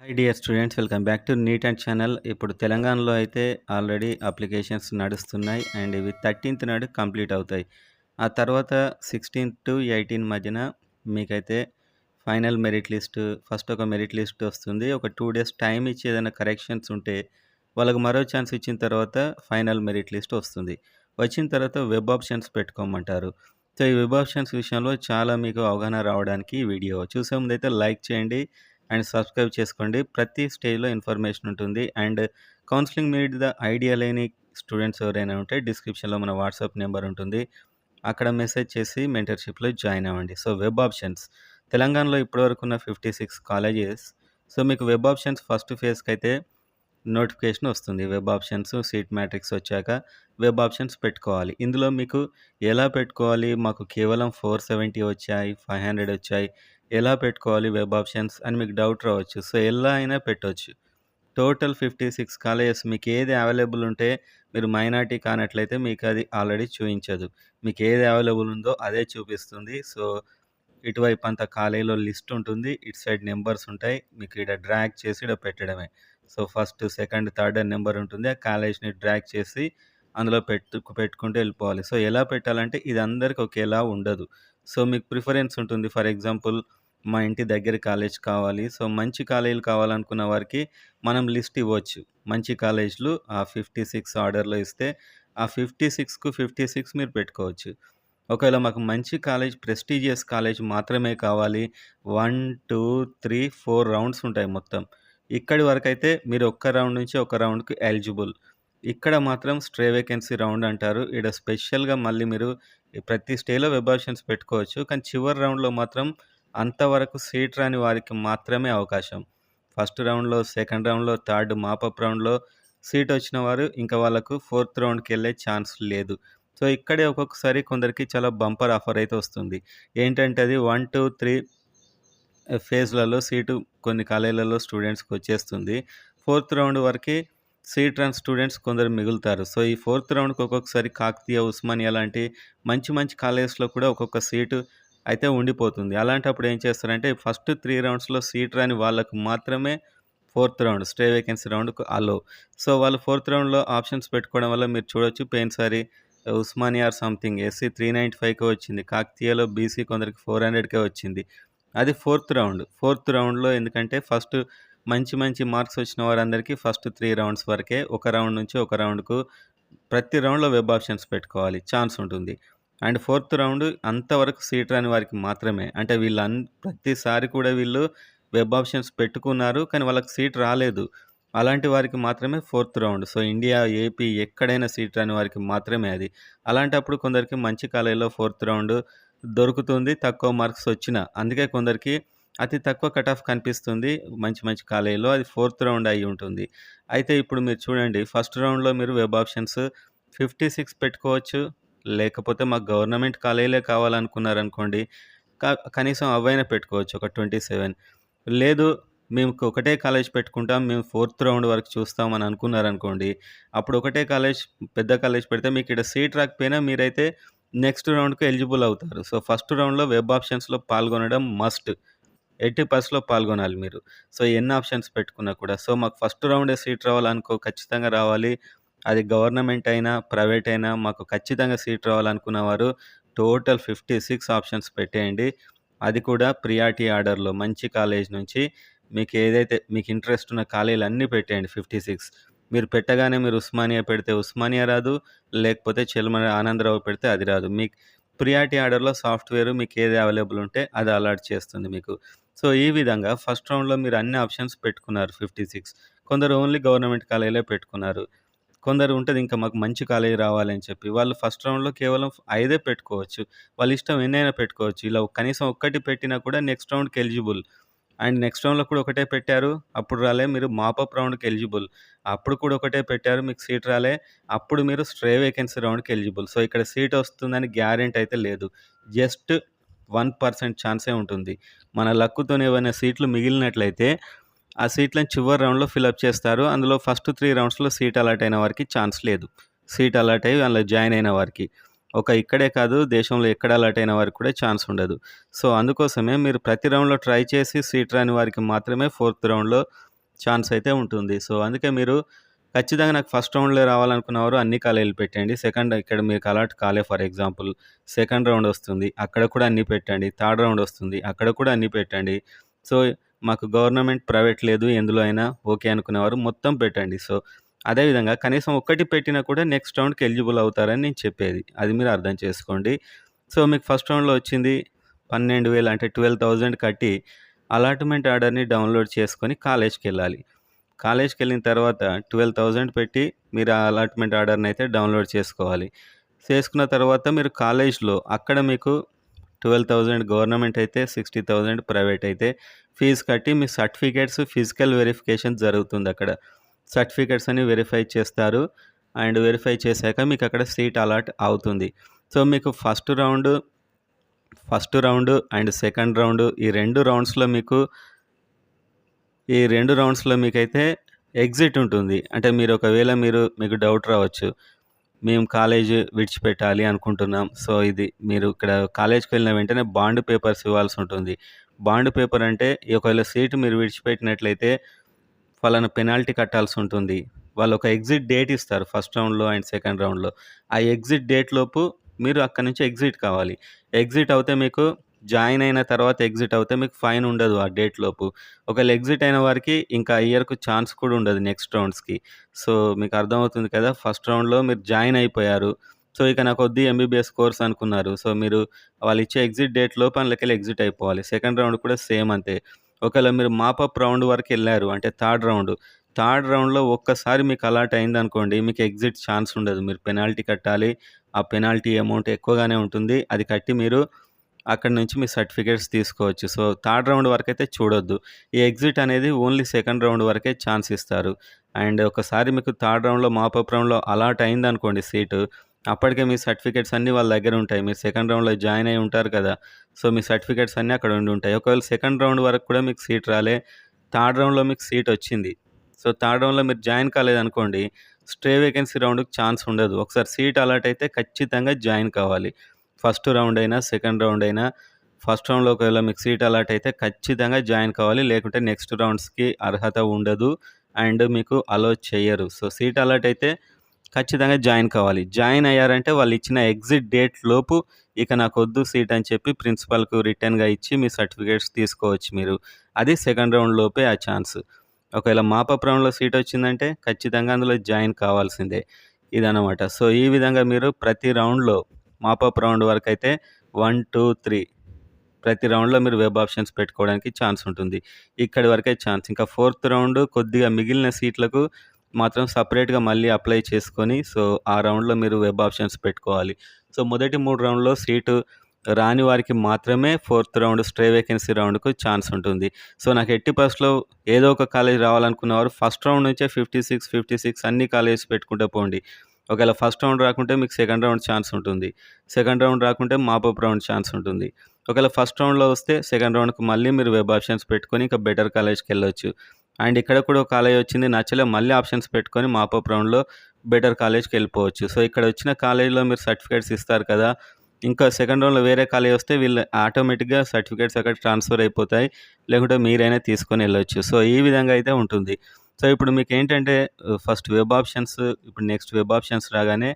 High dear students, welcome back to NEET and channel. ఇప్పుడు తెలంగాణలో అయితే ఆల్రెడీ అప్లికేషన్స్ నడుస్తున్నాయి అండ్ ఇవి 13th నాడు కంప్లీట్ అవుతాయి. ఆ తర్వాత 16 టు 18 మధ్యన మీకైతే ఫైనల్ మెరిట్ లిస్ట్, ఫస్ట్ ఒక మెరిట్ లిస్ట్ వస్తుంది. ఒక 2 డేస్ టైం ఇచ్చి ఏదైనా కరెక్షన్స్ ఉంటే వాళ్ళకి మరో ఛాన్స్ ఇచ్చిన తర్వాత ఫైనల్ మెరిట్ లిస్ట్ వస్తుంది. వచ్చిన తర్వాత వెబ్ ఆప్షన్స్ పెట్టుకోమంటారు. సో ఈ వెబ్ ఆప్షన్స్ విషయంలో చాలా మీకు అవగాహన రావడానికి ఈ వీడియో చూసే ముందైతే లైక్ చేయండి అండ్ సబ్స్క్రైబ్ చేసుకోండి. ప్రతి స్టేజ్లో ఇన్ఫర్మేషన్ ఉంటుంది. అండ్ కౌన్సిలింగ్ మీద ఐడియా లేని స్టూడెంట్స్ ఎవరైనా ఉంటే డిస్క్రిప్షన్లో మన వాట్సాప్ నెంబర్ ఉంటుంది. అక్కడ మెసేజ్ చేసి మెంటర్షిప్లో జాయిన్ అవ్వండి. సో వెబ్ ఆప్షన్స్ తెలంగాణలో ఇప్పటివరకు ఉన్న 56 కాలేజెస్. సో మీకు వెబ్ ఆప్షన్స్ ఫస్ట్ ఫేజ్కి అయితే నోటిఫికేషన్ వస్తుంది. వెబ్ ఆప్షన్స్ సీట్ మ్యాట్రిక్స్ వచ్చాక వెబ్ ఆప్షన్స్ పెట్టుకోవాలి. ఇందులో మీకు ఎలా పెట్టుకోవాలి, మాకు కేవలం 470 వచ్చాయి, 500 వచ్చాయి, ఎలా పెట్టుకోవాలి వెబ్ ఆప్షన్స్ అని మీకు డౌట్ రావచ్చు. సో ఎలా అయినా పెట్టవచ్చు. టోటల్ 56 కాలేజెస్ మీకు ఏది అవైలబుల్ ఉంటే, మీరు మైనారిటీ కానట్లయితే మీకు అది ఆల్రెడీ చూపించదు. మీకు ఏది అవైలబుల్ ఉందో అదే చూపిస్తుంది. సో ఇటువైపు అంతా కాలేజీలో లిస్ట్ ఉంటుంది, ఇటు సైడ్ నెంబర్స్ ఉంటాయి. మీకు ఇక్కడ డ్రాగ్ చేసి ఇక్కడ పెట్టడమే. సో ఫస్ట్, సెకండ్, థర్డ్ అని నెంబర్ ఉంటుంది. ఆ కాలేజ్ని డ్రాగ్ చేసి అందులో పెట్టుకుంటూ వెళ్ళిపోవాలి. సో ఎలా పెట్టాలంటే ఇది అందరికి ఒకేలా ఉండదు. సో మీకు ప్రిఫరెన్స్ ఉంటుంది. ఫర్ ఎగ్జాంపుల్ మా ఇంటి దగ్గర కాలేజ్ కావాలి, సో మంచి కాలేజీలు కావాలనుకున్న వారికి మనం లిస్ట్ ఇవ్వచ్చు. మంచి కాలేజీలు ఆ 56 ఆర్డర్లో ఇస్తే ఆ 56కు 56 మీరు పెట్టుకోవచ్చు. ఒకవేళ మాకు మంచి కాలేజ్, ప్రెస్టీజియస్ కాలేజ్ మాత్రమే కావాలి, 1, 2, 3, 4 రౌండ్స్ ఉంటాయి మొత్తం. ఇక్కడి వరకైతే మీరు ఒక్క రౌండ్ నుంచి ఒక రౌండ్‌కి ఎలిజిబుల్. ఇక్కడ మాత్రం స్ట్రే వేకెన్సీ రౌండ్ అంటారు. ఈడ స్పెషల్‌గా మళ్ళీ మీరు ప్రతి స్టేలో వెబ్ ఆప్షన్స్ పెట్టుకోవచ్చు. కానీ చివరి రౌండ్‌లో మాత్రం అంతవరకు సీట్ రాని వారికి మాత్రమే అవకాశం. ఫస్ట్ రౌండ్‌లో, సెకండ్ రౌండ్‌లో, థర్డ్ మాపప్ రౌండ్‌లో సీట్ వచ్చిన వారు ఇంకా వాళ్ళకు ఫోర్త్ రౌండ్‌కెళ్ళే ఛాన్స్ లేదు. సో ఇక్కడే ఒక్కొక్కసారి కొందరికి చాలా బంపర్ ఆఫర్ అయితే వస్తుంది. ఏంటంటే అది 1, 2, 3 ఫేజ్‌లలో సీటు కొన్ని కాలేజీలలో స్టూడెంట్స్‌కి వచ్చేస్తుంది. ఫోర్త్ రౌండ్ వరకి సీట్ రాని స్టూడెంట్స్ కొందరు మిగులుతారు. సో ఈ ఫోర్త్ రౌండ్‌కి ఒక్కొక్కసారి కాకతీయ, ఉస్మానియా లాంటి మంచి మంచి కాలేజెస్‌లో కూడా ఒక్కొక్క సీటు అయితే ఉండిపోతుంది. అలాంటప్పుడు ఏం చేస్తారంటే ఫస్ట్ 3 రౌండ్స్‌లో సీట్ రాని వాళ్ళకు మాత్రమే ఫోర్త్ రౌండ్ స్టే వేకెన్సీ రౌండ్‌కు అలో. సో వాళ్ళు ఫోర్త్ రౌండ్‌లో ఆప్షన్స్ పెట్టుకోవడం వల్ల మీరు చూడొచ్చు, పోయినసారి ఉస్మానియా ఆర్ సంథింగ్ ఎస్సీ 395కే వచ్చింది. కాకతీయలో బీసీ కొందరికి 400కే వచ్చింది. అది ఫోర్త్ రౌండ్. ఫోర్త్ రౌండ్‌లో ఎందుకంటే ఫస్ట్ మంచి మంచి మార్క్స్ వచ్చిన వారందరికీ ఫస్ట్ 3 రౌండ్స్ వరకే. ఒక రౌండ్ నుంచి ఒక రౌండ్‌కు ప్రతి రౌండ్‌లో వెబ్ ఆప్షన్స్ పెట్టుకోవాలి. ఛాన్స్ ఉంటుంది. అండ్ ఫోర్త్ రౌండ్ అంతవరకు సీట్ రాని వారికి మాత్రమే. అంటే ప్రతిసారి కూడా వీళ్ళు వెబ్ ఆప్షన్స్ పెట్టుకున్నారు, కానీ వాళ్ళకి సీట్ రాలేదు. అలాంటి వారికి మాత్రమే fourth round. So India, AP ఎక్కడైనా సీట్ రాని వారికి మాత్రమే అది. అలాంటప్పుడు కొందరికి మంచి కాలేజీలో ఫోర్త్ రౌండ్ దొరుకుతుంది, తక్కువ మార్క్స్ వచ్చినా. అందుకే కొందరికి అతి తక్కువ కట్ ఆఫ్ కనిపిస్తుంది మంచి మంచి కాలేజీలో, అది ఫోర్త్ రౌండ్ అయ్యి ఉంటుంది. అయితే ఇప్పుడు మీరు చూడండి, ఫస్ట్ రౌండ్‌లో మీరు వెబ్ ఆప్షన్స్ 56 పెట్టుకోవచ్చు. లేకపోతే మాకు గవర్నమెంట్ కాలేజీలే కావాలనుకున్నారనుకోండి, కనీసం అవైనా పెట్టుకోవచ్చు ఒక 27. లేదు మేము ఒకటే కాలేజ్ పెట్టుకుంటాం, మేము ఫోర్త్ రౌండ్ వరకు చూస్తాం అని అనుకున్నారనుకోండి, అప్పుడు ఒకటే కాలేజ్, పెద్ద కాలేజ్ పెడితే మీకు ఇక్కడ సీట్ రాకపోయినా మీరైతే నెక్స్ట్ రౌండ్‌కి ఎలిజిబుల్ అవుతారు. సో ఫస్ట్ రౌండ్‌లో వెబ్ ఆప్షన్స్‌లో పాల్గొనడం మస్ట్. ఎట్టి పరిస్థితిలో పాల్గొనాలి మీరు. సో ఎన్ని ఆప్షన్స్ పెట్టుకున్నా కూడా. సో మాకు ఫస్ట్ రౌండే సీట్ రావాలనుకో, ఖచ్చితంగా రావాలి. అది గవర్నమెంట్ అయినా, ప్రైవేట్ అయినా మాకు ఖచ్చితంగా సీట్ రావాలనుకున్న వారు టోటల్ 56 ఆప్షన్స్ పెట్టేయండి. అది కూడా ప్రియారిటీ ఆర్డర్‌లో మంచి కాలేజ్ నుంచి మీకు ఏదైతే మీకు ఇంట్రెస్ట్ ఉన్న కాలేజీలన్నీ పెట్టేయండి 56. మీరు పెట్టగానే మీరు ఉస్మానియా పెడితే ఉస్మానియా రాదు, లేకపోతే చెల్మల ఆనందరావు పెడితే అది రాదు. మీకు ప్రియారిటీ ఆర్డర్‌లో సాఫ్ట్‌వేర్ మీకు ఏది అవైలబుల్ ఉంటే అది అలర్ట్ చేస్తుంది మీకు. సో ఈ విధంగా ఫస్ట్ రౌండ్‌లో మీరు అన్ని ఆప్షన్స్ పెట్టుకున్నారు 56. కొందరు ఓన్లీ గవర్నమెంట్ కాలేజీలే పెట్టుకున్నారు. కొందరు ఉంటది ఇంకా మాకు మంచి కాలేజీ రావాలని చెప్పి. వాళ్ళు ఫస్ట్ రౌండ్‌లో కేవలం 5 పెట్టుకోవచ్చు. వాళ్ళ ఇష్టం ఎన్నైనా పెట్టుకోవచ్చు. ఇలా కనీసం ఒక్కటి పెట్టినా కూడా నెక్స్ట్ రౌండ్‌కి ఎలిజిబుల్. అండ్ నెక్స్ట్ రౌండ్‌లో కూడా ఒకటే పెట్టారు, అప్పుడు రాలే, మీరు మాపప్ రౌండ్‌కి ఎలిజిబుల్. అప్పుడు కూడా ఒకటే పెట్టారు, మీకు సీట్ రాలే, అప్పుడు మీరు స్ట్రే వేకెన్సీ రౌండ్‌కి ఎలిజిబుల్. సో ఇక్కడ సీట్ వస్తుందని గ్యారంటీ అయితే లేదు. జస్ట్ 1% ఛాన్సే ఉంటుంది. మన లక్కుతోని ఏవైనా సీట్లు మిగిలినట్లయితే ఆ సీట్లను చివరి రౌండ్‌లో ఫిలప్ చేస్తారు. అందులో ఫస్ట్ 3 రౌండ్స్‌లో సీట్ అలాట్ అయిన వారికి ఛాన్స్ లేదు. సీట్ అలాట్ అయ్యి అందులో జాయిన్ అయిన వారికి. ఇక్కడే కాదు, దేశంలో ఎక్కడ అలాట్ అయిన వారికి కూడా ఛాన్స్ ఉండదు. సో అందుకోసమే మీరు ప్రతి రౌండ్‌లో ట్రై చేసి సీట్ రాని వారికి మాత్రమే ఫోర్త్ రౌండ్‌లో ఛాన్స్ అయితే ఉంటుంది. సో, అందుకే మీరు ఖచ్చితంగా నాకు ఫస్ట్ రౌండ్‌లో రావాలనుకున్నవారు అన్ని కాలేజీలు పెట్టండి. సెకండ్ ఇక్కడ మీకు అలాట్ కాలే ఫర్ ఎగ్జాంపుల్ సెకండ్ రౌండ్ వస్తుంది. అక్కడ కూడా అన్నీ పెట్టండి. థర్డ్ రౌండ్ వస్తుంది. అక్కడ కూడా అన్నీ పెట్టండి. సో, మాకు గవర్నమెంట్, ప్రైవేట్ లేదు ఎందులో అయినా ఓకే అనుకునేవారు మొత్తం పెట్టండి. సో, అదే విధంగా కనీసం ఒక్కటి పెట్టినా కూడా నెక్స్ట్ రౌండ్‌కి ఎలిజిబుల్ అవుతారని నేను చెప్పేది. అది మీరు అర్థం చేసుకోండి. సో, మీకు ఫస్ట్ రౌండ్‌లో వచ్చింది 12,000 అంటే 12,000 కట్టి అలాట్‌మెంట్ ఆర్డర్‌ని డౌన్‌లోడ్ చేసుకొని కాలేజ్‌కెళ్ళాలి. కాలేజ్‌కెళ్ళిన తర్వాత 12,000 పెట్టి మీరు ఆ అలాట్‌మెంట్ ఆర్డర్‌నైతే డౌన్‌లోడ్ చేసుకోవాలి. చేసుకున్న తర్వాత మీరు కాలేజ్‌లో అక్కడ మీకు 12,000 గవర్నమెంట్ అయితే, 60,000 ప్రైవేట్ అయితే ఫీజు కట్టి మీ సర్టిఫికేట్స్ ఫిజికల్ వెరిఫికేషన్ జరుగుతుందక్కడ. సర్టిఫికేట్స్ అన్ని వెరిఫై చేస్తారు. అండ్ వెరిఫై చేశాక మీకు అక్కడ సీట్ అలాట్ అవుతుంది. సో, మీకు first round and second round ఈ 2 రౌండ్స్‌లో మీకైతే ఎగ్జిట్ ఉంటుంది. అంటే మీకు డౌట్ రావచ్చు. మేము కాలేజ్ విడిచిపెట్టాలి అనుకుంటున్నాం. సో, మీరు ఇక్కడ కాలేజ్‌కి వెళ్ళిన వెంటనే బాండ్ పేపర్స్ ఇవ్వాల్సి ఉంటుంది. బాండ్ పేపర్ అంటే ఒకవేళ సీట్ మీరు విడిచిపెట్టినట్లయితే పలానా పెనాల్టీ కట్టాల్సి ఉంటుంది. వాళ్ళు ఒక ఎగ్జిట్ డేట్ ఇస్తారు ఫస్ట్ రౌండ్‌లో అండ్ సెకండ్ రౌండ్‌లో. ఆ ఎగ్జిట్ డేట్ లోపు మీరు అక్కడి నుంచి ఎగ్జిట్ కావాలి. ఎగ్జిట్ అవుతే మీకు జాయిన్ అయిన తర్వాత ఎగ్జిట్ అవుతే మీకు ఫైన్ ఉండదు ఆ డేట్ లోపు. ఒకవేళ ఎగ్జిట్ అయిన వారికి ఇంకా ఇయర్‌కు ఛాన్స్ కూడా ఉండదు నెక్స్ట్ రౌండ్స్‌కి. సో, మీకు అర్థమవుతుంది కదా! ఫస్ట్ రౌండ్‌లో మీరు జాయిన్ అయిపోయారు. సో, ఇక నాకొద్ది ఎంబీబీఎస్ కోర్స్ అనుకున్నారు. సో, మీరు వాళ్ళిచ్చే ఎగ్జిట్ డేట్ లోపు అందులోకెళ్ళి ఎగ్జిట్ అయిపోవాలి. సెకండ్ రౌండ్ కూడా సేమ్ అంతే. ఒకవేళ మీరు మాపప్ రౌండ్ వరకెళ్లారు అంటే థర్డ్ రౌండ్‌లో ఒక్కసారి మీకు అలాట్ అయిందనుకోండి, మీకు ఎగ్జిట్ ఛాన్స్ ఉండదు. మీరు పెనాల్టీ కట్టాలి. ఆ పెనాల్టీ అమౌంట్ ఎక్కువగానే ఉంటుంది. అది కట్టి మీరు అక్కడి నుంచి మీ సర్టిఫికేట్స్ తీసుకోవచ్చు. సో, థర్డ్ రౌండ్ వరకైతే చూడొద్దు. ఈ ఎగ్జిట్ అనేది ఓన్లీ సెకండ్ రౌండ్ వరకే ఛాన్స్ ఇస్తారు. అండ్ ఒకసారి మీకు థర్డ్ రౌండ్‌లో మాపప్ రౌండ్‌లో అలాట్ అయిందనుకోండి సీటు, అప్పటికే మీ సర్టిఫికేట్స్ అన్నీ వాళ్ళ దగ్గర ఉంటాయి. మీరు సెకండ్ రౌండ్‌లో జాయిన్ అయ్యి ఉంటారు కదా! సో, మీ సర్టిఫికేట్స్ అన్నీ అక్కడ ఉండుంటాయి. ఒకవేళ సెకండ్ రౌండ్ వరకు కూడా మీకు సీట్ రాలే, థర్డ్ రౌండ్‌లో మీకు సీట్ వచ్చింది. సో, థర్డ్ రౌండ్‌లో మీరు జాయిన్ కాలేదనుకోండి, స్టే వేకెన్సీ రౌండ్‌కి ఛాన్స్ ఉండదు. ఒకసారి సీట్ అలాట్ అయితే ఖచ్చితంగా జాయిన్ కావాలి. ఫస్ట్ రౌండ్ అయినా, సెకండ్ రౌండ్ అయినా, ఫస్ట్ రౌండ్‌లో ఒకవేళ మీకు సీట్ అలాట్ అయితే ఖచ్చితంగా జాయిన్ కావాలి. లేకుంటే నెక్స్ట్ రౌండ్స్‌కి అర్హత ఉండదు. అండ్ మీకు అలో చెయ్యరు. సో, సీట్ అలాట్ అయితే ఖచ్చితంగా జాయిన్ కావాలి. జాయిన్ అయ్యారంటే వాళ్ళిచ్చిన ఎగ్జిట్ డేట్ లోపు ఇక నాకొద్దు సీట్ అని చెప్పి ప్రిన్సిపల్‌కు రిటర్న్‌గా ఇచ్చి మీ సర్టిఫికేట్స్ తీసుకోవచ్చు మీరు. అది సెకండ్ రౌండ్ లోపే ఆ ఛాన్స్. ఒకవేళ మాపప్ రౌండ్‌లో సీట్ వచ్చిందంటే ఖచ్చితంగా అందులో జాయిన్ కావాల్సిందే. ఇదనమాట. సో, ఈ విధంగా మీరు ప్రతి రౌండ్‌లో మాపప్ రౌండ్ వరకైతే 1, 2, 3 ప్రతి రౌండ్‌లో మీరు వెబ్ ఆప్షన్స్ పెట్టుకోవడానికి ఛాన్స్ ఉంటుంది. ఇక్కడి వరకే ఛాన్స్. ఇంకా ఫోర్త్ రౌండ్ కొద్దిగా మిగిలిన సీట్లకు మాత్రం సెపరేట్‌గా మళ్ళీ అప్లై చేసుకొని, సో, ఆ రౌండ్‌లో మీరు వెబ్ ఆప్షన్స్ పెట్టుకోవాలి. సో, మొదటి 3 రౌండ్‌లో సీటు రాని వారికి మాత్రమే ఫోర్త్ రౌండ్ స్ట్రే వేకెన్సీ రౌండ్‌కు ఛాన్స్ ఉంటుంది. సో, నాకు ఎట్టి పరిస్థితిలో ఏదో ఒక కాలేజ్ రావాలనుకున్నవారు ఫస్ట్ రౌండ్ నుంచే 56 అన్ని కాలేజెస్ పెట్టుకుంటూ పోండి. ఒకవేళ ఫస్ట్ రౌండ్ రాకుంటే మీకు సెకండ్ రౌండ్ ఛాన్స్ ఉంటుంది. సెకండ్ రౌండ్ రాకుంటే మాపప్ రౌండ్ ఛాన్స్ ఉంటుంది. ఒకవేళ ఫస్ట్ రౌండ్‌లో వస్తే సెకండ్ రౌండ్‌కి మళ్ళీ మీరు వెబ్ ఆప్షన్స్ పెట్టుకొని ఇంకా బెటర్ కాలేజ్‌కెళ్ళొచ్చు. అండ్ ఇక్కడ కూడా ఒక కాలేజ్ వచ్చింది నచ్చలే మళ్ళీ ఆప్షన్స్ పెట్టుకొని మాపప్ రౌండ్‌లో బెటర్ కాలేజ్‌కెళ్ళిపోవచ్చు. సో, ఇక్కడ వచ్చిన కాలేజ్‌లో మీరు సర్టిఫికేట్స్ ఇస్తారు కదా! ఇంకా సెకండ్ రౌండ్‌లో వేరే కాలేజ్ వస్తే వీళ్ళు ఆటోమేటిక్‌గా సర్టిఫికేట్స్ అక్కడ ట్రాన్స్‌ఫర్ అయిపోతాయి. లేకుంటే మీరైనా తీసుకొని ఎళ్ళొచ్చు. సో, ఈ విధంగా అయితే ఉంటుంది. సో, ఇప్పుడు మీకేంటంటే ఫస్ట్ వెబ్ ఆప్షన్స్ ఇప్పుడు నెక్స్ట్ వెబ్ ఆప్షన్స్ రాగానే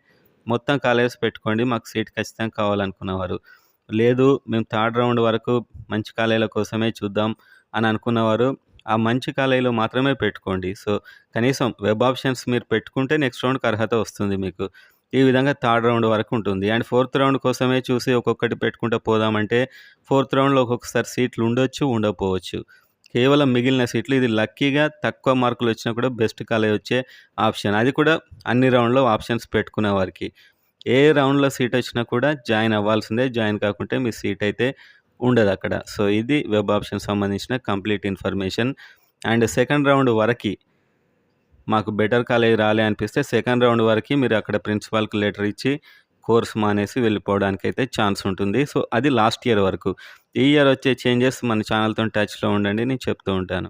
మొత్తం కాలేజెస్ పెట్టుకోండి. మాకు సీట్ ఖచ్చితంగా కావాలనుకున్నవారు. లేదు మేము థర్డ్ రౌండ్ వరకు మంచి కాలేజీల కోసమే చూద్దాం అని అనుకున్నవారు ఆ మంచి కాలేజీలో మాత్రమే పెట్టుకోండి. సో, కనీసం వెబ్ ఆప్షన్స్ మీరు పెట్టుకుంటే నెక్స్ట్ రౌండ్‌కి అర్హత వస్తుంది మీకు. ఈ విధంగా థర్డ్ రౌండ్ వరకు ఉంటుంది. అండ్ ఫోర్త్ రౌండ్ కోసమే చూసి ఒక్కొక్కటి పెట్టుకుంటూ పోదామంటే ఫోర్త్ రౌండ్‌లో ఒక్కొక్కసారి సీట్లు ఉండొచ్చు, ఉండకపోవచ్చు. కేవలం మిగిలిన సీట్లు ఇది లక్కీగా తక్కువ మార్కులు వచ్చినా కూడా బెస్ట్ కాలేజ్ వచ్చే ఆప్షన్. అది కూడా అన్ని రౌండ్‌లో ఆప్షన్స్ పెట్టుకునే వారికి. ఏ రౌండ్‌లో సీట్ వచ్చినా కూడా జాయిన్ అవ్వాల్సిందే. జాయిన్ కాకుంటే మీ సీట్ అయితే ఉండదక్కడ. సో, ఇది వెబ్ ఆప్షన్ సంబంధించిన complete information. And second round వరకి మాకు బెటర్ కాలేజ్ రాలే అనిపిస్తే సెకండ్ రౌండ్ వరకి మీరు అక్కడ ప్రిన్సిపాల్‌కి లెటర్ ఇచ్చి కోర్స్ మానేసి వెళ్ళిపోవడానికైతే ఛాన్స్ ఉంటుంది. సో, అది లాస్ట్ ఇయర్ వరకు. ఈ ఇయర్ వచ్చే చేంజెస్ మన ఛానెల్‌తోని టచ్‌లో ఉండండి. నేను చెప్తూ ఉంటాను.